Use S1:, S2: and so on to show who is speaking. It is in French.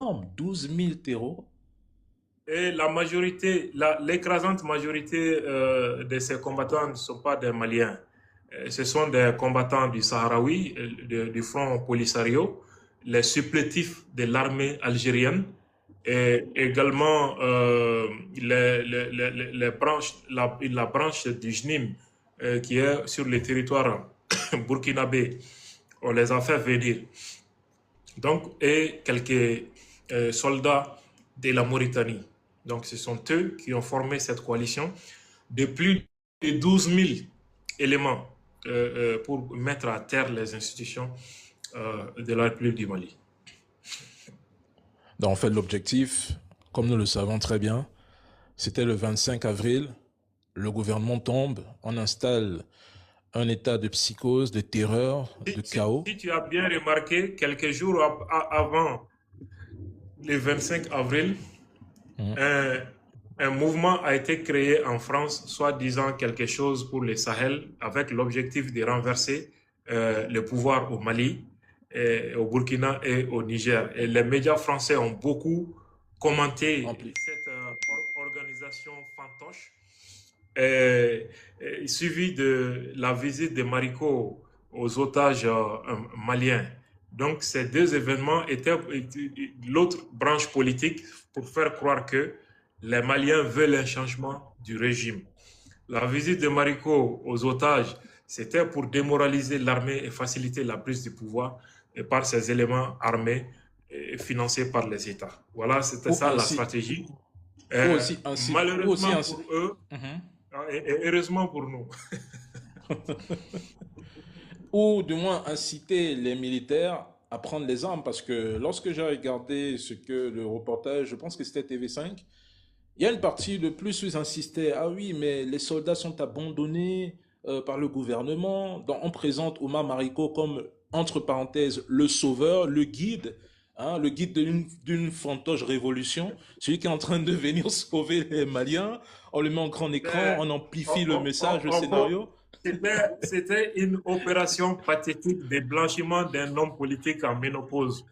S1: énorme, 12 000 terreaux.
S2: Et la majorité, l'écrasante majorité de ces combattants ne sont pas des Maliens. Ce sont des combattants du Sahraoui, du Front Polisario, les supplétifs de l'armée algérienne et également les branches, la branche du JNIM qui est sur le territoire burkinabé. On les a fait venir. Donc, et quelques soldats de la Mauritanie. Donc, ce sont eux qui ont formé cette coalition de plus de 12 000 éléments pour mettre à terre les institutions de la République du Mali.
S1: Donc, en fait, l'objectif, comme nous le savons très bien, c'était le 25 avril, le gouvernement tombe, on installe un état de psychose, de terreur, de chaos.
S2: Si tu as bien remarqué, quelques jours avant le 25 avril,
S1: Mhm.
S2: un, un mouvement a été créé en France, soi-disant quelque chose pour le Sahel, avec l'objectif de renverser le pouvoir au Mali, au Burkina et au Niger. Et les médias français ont beaucoup commenté cette organisation fantoche, suivi de la visite de Marico aux otages maliens. Donc ces deux événements étaient l'autre branche politique pour faire croire que les Maliens veulent un changement du régime. La visite de Marico aux otages, c'était pour démoraliser l'armée et faciliter la prise du pouvoir par ces éléments armés financés par les États. Voilà, c'était
S1: Ou
S2: ça la
S1: ainsi,
S2: stratégie.
S1: ou aussi
S2: Malheureusement
S1: ainsi.
S2: pour eux,
S1: Mhm.
S2: et heureusement pour nous.
S1: Ou du moins inciter les militaires à prendre les armes, parce que lorsque j'ai regardé ce que le reportage, je pense que c'était TV5, il y a une partie de plus où ils insistaient, ah oui, mais les soldats sont abandonnés par le gouvernement. Donc on présente Omar Mariko comme, entre parenthèses, le sauveur, le guide, hein, le guide d'une fantoche révolution, celui qui est en train de venir sauver les Maliens. On le met en grand écran, on amplifie le message, le scénario.
S2: C'était une opération pathétique de blanchiment d'un homme politique en ménopause.